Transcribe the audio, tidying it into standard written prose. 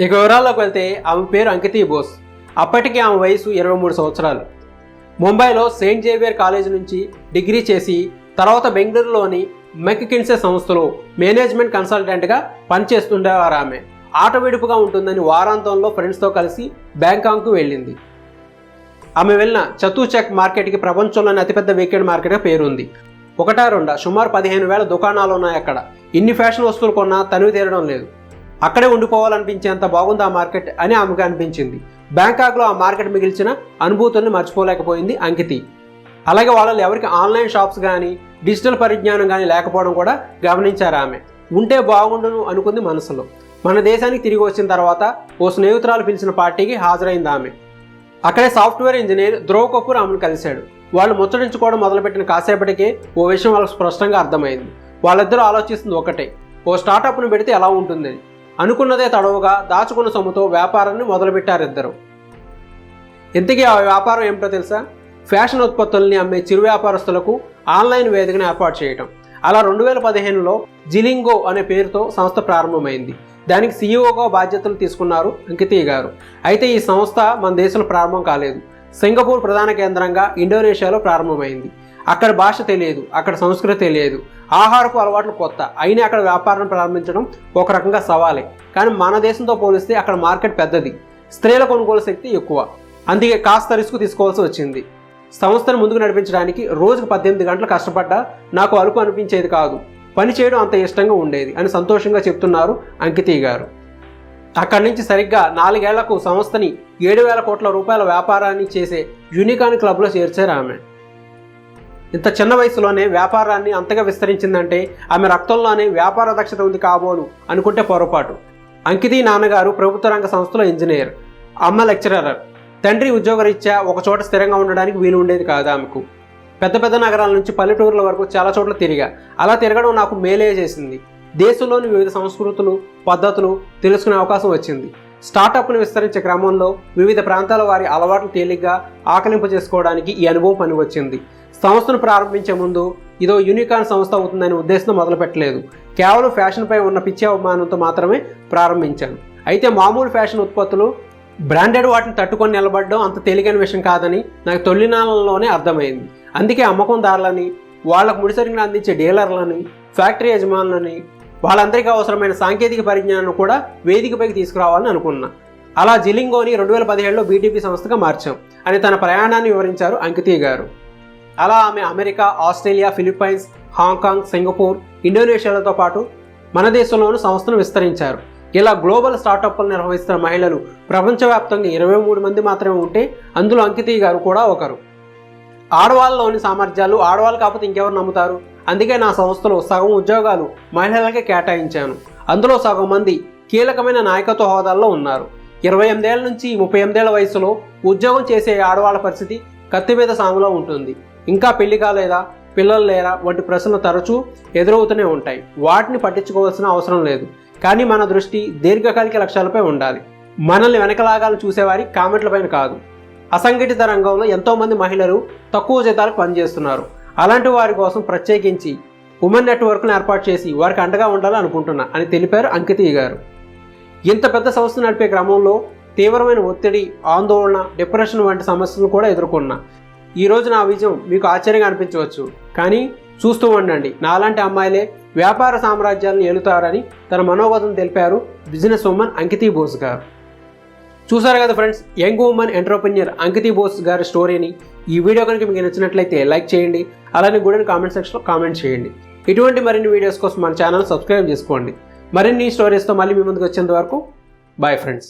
ఇక వివరాల్లోకి వెళ్తే ఆమె పేరు అంకితి బోస్. అప్పటికి ఆమె వయసు 23 సంవత్సరాలు. ముంబైలో సెయింట్ జేవియర్ కాలేజ్ నుంచి డిగ్రీ చేసి తర్వాత బెంగళూరులోని మెక్కిన్సే సంస్థలో మేనేజ్మెంట్ కన్సల్టెంట్గా పనిచేస్తుండేవారు. ఆమె ఆట విడుపుగా ఉంటుందని వారాంతంలో ఫ్రెండ్స్తో కలిసి బ్యాంకాక్కు వెళ్ళింది. ఆమె వెళ్ళిన చతుచక్ మార్కెట్కి ప్రపంచంలోని అతిపెద్ద వీకెండ్ మార్కెట్గా పేరుంది. ఒకటా రెండా సుమారు 15,000 దుకాణాలు ఉన్నాయి అక్కడ. ఇన్ని ఫ్యాషన్ వస్తువులు కొన్నా తనివి తీరడం లేదు. అక్కడే ఉండిపోవాలనిపించేంత బాగుంది ఆ మార్కెట్ అని ఆమెకు అనిపించింది. బ్యాంకాక్లో ఆ మార్కెట్ మిగిల్చిన అనుభూతుల్ని మర్చిపోలేకపోయింది అంకితి. అలాగే వాళ్ళలో ఎవరికి ఆన్లైన్ షాప్స్ కానీ డిజిటల్ పరిజ్ఞానం కానీ లేకపోవడం కూడా గమనించారు ఆమె. ఉంటే బాగుండును అనుకుంది మనసులో. మన దేశానికి తిరిగి వచ్చిన తర్వాత ఓ స్నేహితురాలు పిలిచిన పార్టీకి హాజరైంది ఆమె. అక్కడే సాఫ్ట్వేర్ ఇంజనీర్ ధ్రువ్ కపూర్ ఆమెను కలిశాడు. వాళ్ళు ముచ్చటించుకోవడం మొదలుపెట్టిన కాసేపటికే ఓ విషయం వాళ్ళకు స్పష్టంగా అర్థమైంది. వాళ్ళిద్దరూ ఆలోచిస్తుంది ఒకటే, ఓ స్టార్టప్ను పెడితే ఎలా ఉంటుందని. అనుకున్నదే తడవుగా దాచుకున్న సొమ్ముతో వ్యాపారాన్ని మొదలుపెట్టారు ఇద్దరు. ఇంతకీ ఆ వ్యాపారం ఏమిటో తెలుసా? ఫ్యాషన్ ఉత్పత్తుల్ని అమ్మే చిరు వ్యాపారస్తులకు ఆన్లైన్ వేదికను ఏర్పాటు చేయటం. అలా 2015లో జిలింగో అనే పేరుతో సంస్థ ప్రారంభమైంది. దానికి సీఈఓగా బాధ్యతలు తీసుకున్నారు అంకితి గారు. అయితే ఈ సంస్థ మన దేశంలో ప్రారంభం కాలేదు. సింగపూర్ ప్రధాన కేంద్రంగా ఇండోనేషియాలో ప్రారంభమైంది. అక్కడ భాష తెలియదు, అక్కడ సంస్కృతి తెలియదు, ఆహారపు అలవాట్లు కొత్త. అయినా అక్కడ వ్యాపారం ప్రారంభించడం ఒక రకంగా సవాలే. కానీ మన దేశంతో పోలిస్తే అక్కడ మార్కెట్ పెద్దది, స్త్రీల కొనుగోలు శక్తి ఎక్కువ. అందుకే కాస్త రిస్క్ తీసుకోవాల్సి వచ్చింది. సంస్థను ముందుకు నడిపించడానికి రోజుకు 18 గంటలు కష్టపడ్డా నాకు అలుపు అనిపించేది కాదు. పని చేయడం అంత ఇష్టంగా ఉండేది అని సంతోషంగా చెప్తున్నారు అంకితి గారు. అక్కడి నుంచి సరిగ్గా 4 ఏళ్లకు సంస్థని 7,000 కోట్ల రూపాయల వ్యాపారాన్ని చేసే యూనికార్న్ క్లబ్లో చేర్చారు ఆమె. ఇంత చిన్న వయసులోనే వ్యాపారాన్ని అంతగా విస్తరించిందంటే ఆమె రక్తంలోనే వ్యాపార దక్షత ఉంది కాబోలు అనుకుంటే పొరపాటు. అంకితి నాన్నగారు ప్రభుత్వ రంగ సంస్థలో ఇంజనీర్, అమ్మ లెక్చరర్. తండ్రి ఉద్యోగరీత్యా ఒక చోట స్థిరంగా ఉండడానికి వీలు ఉండేది కాదు ఆమెకు. పెద్ద పెద్ద నగరాల నుంచి పల్లెటూర్ల వరకు చాలా చోట్ల తిరిగా. అలా తిరగడం నాకు మేలే చేసింది. దేశంలోని వివిధ సంస్కృతులు, పద్ధతులు తెలుసుకునే అవకాశం వచ్చింది. స్టార్టప్ను విస్తరించే క్రమంలో వివిధ ప్రాంతాల వారి అలవాట్లు తేలిగ్గా ఆకలింపు చేసుకోవడానికి ఈ అనుభవం పనివచ్చింది. సంస్థను ప్రారంభించే ముందు ఇదో యూనికార్న్ సంస్థ అవుతుందనే ఉద్దేశంతో మొదలుపెట్టలేదు. కేవలం ఫ్యాషన్పై ఉన్న పిచ్చి అవమానంతో మాత్రమే ప్రారంభించాను. అయితే మామూలు ఫ్యాషన్ ఉత్పత్తులు, బ్రాండెడ్ వాటిని తట్టుకొని నిలబడడం అంత తేలికైన విషయం కాదని నాకు తొలినాళ్ళలోనే అర్థమైంది. అందుకే అమ్మకందారులని, వాళ్లకు ముడిసరుకుని అందించే డీలర్లని, ఫ్యాక్టరీ యజమానులని, వాళ్ళందరికీ అవసరమైన సాంకేతిక పరిజ్ఞానం కూడా వేదికపైకి తీసుకురావాలని అనుకున్నా. అలా జిలింగోని 2017లో బీటీపీ సంస్థగా మార్చాం అని తన ప్రయాణాన్ని వివరించారు అంకితి గారు. అలా ఆమె America, Australia, Philippines, Hong Kong, Singapore, ఇండోనేషియాలతో పాటు మన దేశంలోనూ సంస్థను విస్తరించారు. ఇలా గ్లోబల్ స్టార్టప్లు నిర్వహిస్తున్న మహిళలు ప్రపంచవ్యాప్తంగా 23 మంది మాత్రమే ఉంటే అందులో అంకితి గారు కూడా ఒకరు. ఆడవాళ్ళలోని సామర్థ్యాలు ఆడవాళ్ళు కాకపోతే ఇంకెవరు నమ్ముతారు? అందుకే నా సంస్థలో సగం ఉద్యోగాలు మహిళలకే కేటాయించాను. అందులో సగం మంది కీలకమైన నాయకత్వ హోదాల్లో ఉన్నారు. 28 ఏళ్ల నుంచి 38 ఏళ్ల వయసులో ఉద్యోగం చేసే ఆడవాళ్ళ పరిస్థితి కత్తిమీద సాములో ఉంటుంది. ఇంకా పెళ్లి కాలేదా, పిల్లలు లేరా వంటి ప్రశ్నలు తరచూ ఎదురవుతూనే ఉంటాయి. వాటిని పట్టించుకోవాల్సిన అవసరం లేదు. కానీ మన దృష్టి దీర్ఘకాలిక లక్ష్యాలపై ఉండాలి. మనల్ని వెనకలాగాలని చూసేవారి కామెంట్లపైన కాదు. అసంఘటిత రంగంలో ఎంతోమంది మహిళలు తక్కువ జీతాలకు పనిచేస్తున్నారు. అలాంటి వారి కోసం ప్రత్యేకించి ఉమెన్ నెట్వర్క్ను ఏర్పాటు చేసి వారికి అండగా ఉండాలని అనుకుంటున్నా అని తెలిపారు అంకితి గారు. ఇంత పెద్ద సంస్థ నడిపే క్రమంలో తీవ్రమైన ఒత్తిడి, ఆందోళన, డిప్రెషన్ వంటి సమస్యలను కూడా ఎదుర్కొన్నా. ఈరోజు నా విజయం మీకు ఆశ్చర్యంగా అనిపించవచ్చు, కానీ చూస్తూ ఉండండి, నాలాంటి అమ్మాయిలే వ్యాపార సామ్రాజ్యాలను ఏలుతారని తన మనోగతం తెలిపారు బిజినెస్ ఉమెన్ అంకితి బోస్ గారు. చూసారు కదా friends, young women entrepreneur Ankiti Bose గారి స్టోరీని. ఈ వీడియో కనుక మీకు నచ్చినట్లయితే లైక్ చేయండి, అలానే కూడా కామెంట్ సెక్షన్లో కామెంట్ చేయండి. ఇటువంటి మరిన్ని వీడియోస్ కోసం మన ఛానల్ సబ్స్క్రైబ్ చేసుకోండి. మరిన్ని స్టోరీస్తో మళ్ళీ మీ ముందుకు వచ్చేంత వరకు బాయ్ ఫ్రెండ్స్.